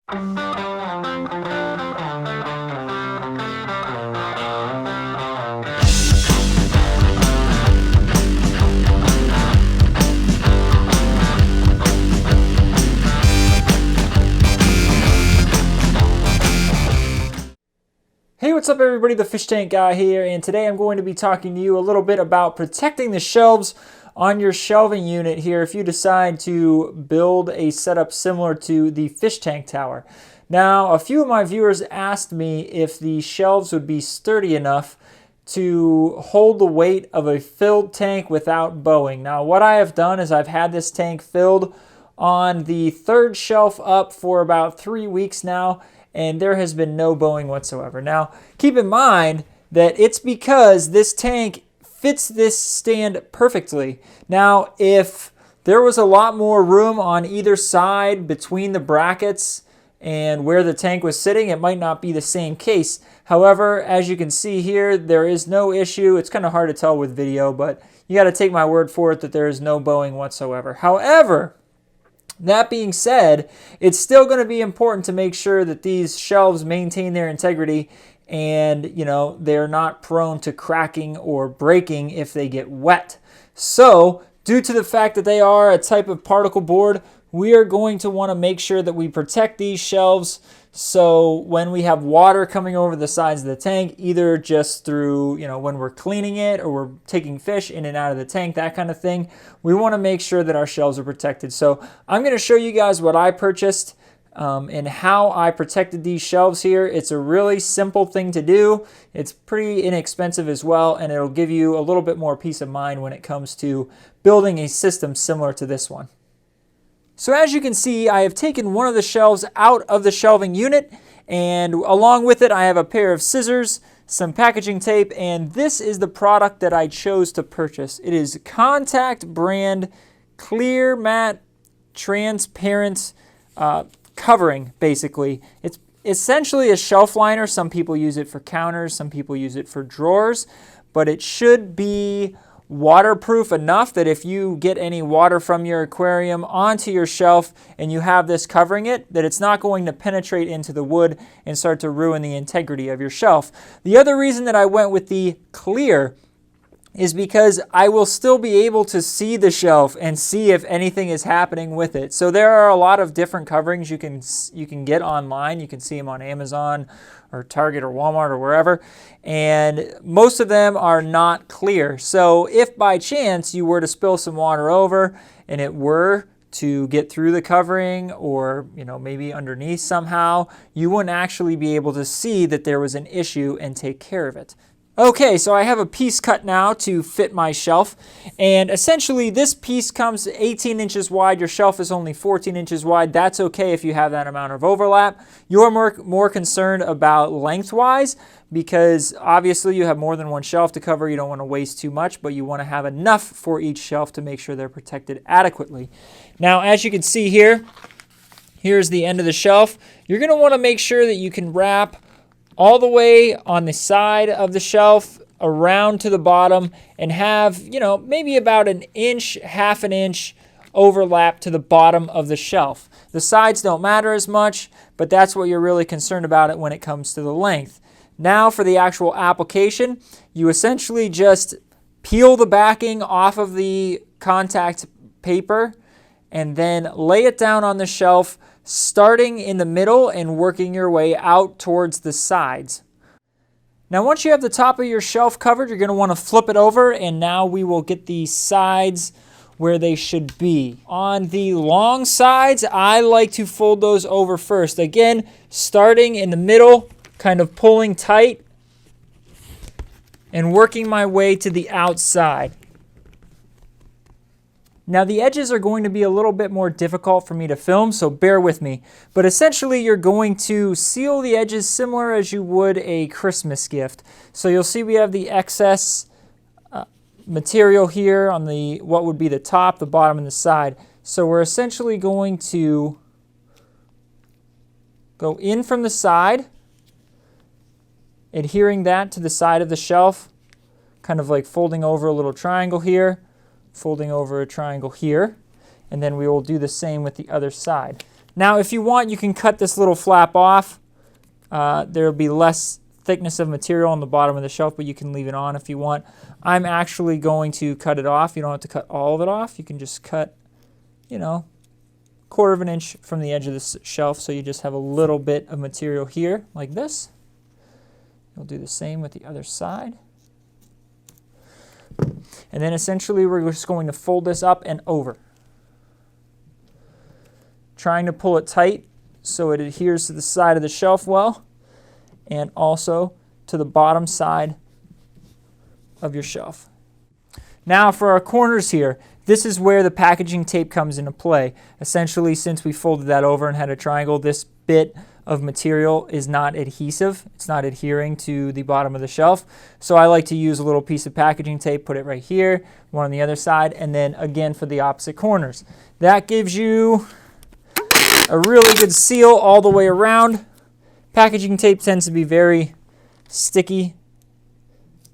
Hey, what's up everybody, the Fish Tank Guy here, and today I'm going to be talking to you a little bit about protecting the shelves on your shelving unit here if you decide to build a setup similar to the fish tank tower. Now, a few of my viewers asked me if the shelves would be sturdy enough to hold the weight of a filled tank without bowing. Now, what I have done is I've had this tank filled on the third shelf up for about 3 weeks now, and there has been no bowing whatsoever. Now, keep in mind that it's because this tank fits this stand perfectly. Now, if there was a lot more room on either side between the brackets and where the tank was sitting, it might not be the same case. However, as you can see here, there is no issue. It's kind of hard to tell with video, but you got to take my word for it that there is no bowing whatsoever. However, that being said, it's still going to be important to make sure that these shelves maintain their integrity and, they're not prone to cracking or breaking if they get wet. So, due to the fact that they are a type of particle board, we are going to want to make sure that we protect these shelves so when we have water coming over the sides of the tank, either just through, when we're cleaning it or we're taking fish in and out of the tank, that kind of thing, we want to make sure that our shelves are protected. So I'm going to show you guys what I purchased and how I protected these shelves here. It's a really simple thing to do. It's pretty inexpensive as well, and it'll give you a little bit more peace of mind when it comes to building a system similar to this one. So as you can see, I have taken one of the shelves out of the shelving unit, and along with it I have a pair of scissors, some packaging tape, and this is the product that I chose to purchase. It is Contact brand clear matte transparent covering, basically. It's essentially a shelf liner. Some people use it for counters, some people use it for drawers, but it should be waterproof enough that if you get any water from your aquarium onto your shelf and you have this covering it, that it's not going to penetrate into the wood and start to ruin the integrity of your shelf. The other reason that I went with the clear is because I will still be able to see the shelf and see if anything is happening with it. So there are a lot of different coverings you can get online. You can see them on Amazon or Target or Walmart or wherever, and most of them are not clear. So if by chance you were to spill some water over and it were to get through the covering or maybe underneath somehow, you wouldn't actually be able to see that there was an issue and take care of it. Okay, so I have a piece cut now to fit my shelf, and essentially this piece comes 18 inches wide. Your shelf is only 14 inches wide. That's okay if you have that amount of overlap. You're more concerned about lengthwise because obviously you have more than one shelf to cover. You don't want to waste too much, but you want to have enough for each shelf to make sure they're protected adequately. Now, as you can see here, here's the end of the shelf. You're going to want to make sure that you can wrap all the way on the side of the shelf around to the bottom and have, maybe about an inch, half an inch overlap to the bottom of the shelf. The sides don't matter as much, but that's what you're really concerned about it when it comes to the length. Now for the actual application, you essentially just peel the backing off of the contact paper and then lay it down on the shelf, starting in the middle and working your way out towards the sides. Now once you have the top of your shelf covered, you're going to want to flip it over, and now we will get the sides where they should be. On the long sides, I like to fold those over first. Again, starting in the middle, kind of pulling tight and working my way to the outside. Now the edges are going to be a little bit more difficult for me to film, so bear with me. But essentially you're going to seal the edges similar as you would a Christmas gift. So you'll see we have the excess material here on what would be the top, the bottom, and the side. So we're essentially going to go in from the side, adhering that to the side of the shelf, kind of like folding over a little triangle here, folding over a triangle here, and then we will do the same with the other side. Now, if you want, you can cut this little flap off. There will be less thickness of material on the bottom of the shelf, but you can leave it on if you want. I'm actually going to cut it off. You don't have to cut all of it off. You can just cut, you know, 1/4 of an inch from the edge of the shelf, so you just have a little bit of material here, like this. You'll do the same with the other side. And then essentially we're just going to fold this up and over, trying to pull it tight so it adheres to the side of the shelf well, and also to the bottom side of your shelf. Now for our corners here, this is where the packaging tape comes into play. Essentially, since we folded that over and had a triangle, this bit of material is not adhesive. It's not adhering to the bottom of the shelf. So I like to use a little piece of packaging tape, put it right here, one on the other side, and then again for the opposite corners. That gives you a really good seal all the way around. Packaging tape tends to be very sticky,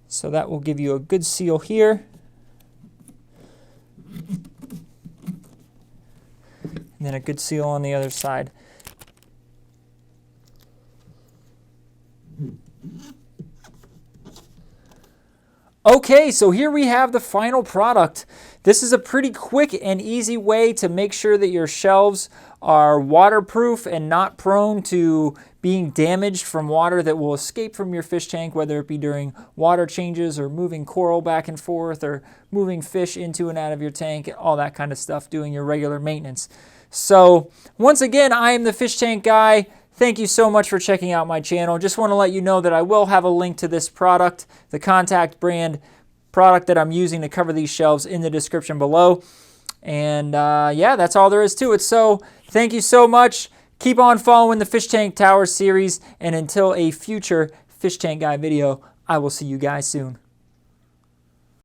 so that will give you a good seal here. And then a good seal on the other side. Okay, so here we have the final product. This is a pretty quick and easy way to make sure that your shelves are waterproof and not prone to being damaged from water that will escape from your fish tank, whether it be during water changes or moving coral back and forth or moving fish into and out of your tank, all that kind of stuff, doing your regular maintenance. So once again, I am the Fish Tank Guy. Thank you so much for checking out my channel. Just want to let you know that I will have a link to this product, the Contact brand product that I'm using to cover these shelves, in the description below. And yeah, that's all there is to it. So thank you so much. Keep on following the Fish Tank Tower series. And until a future Fish Tank Guy video, I will see you guys soon.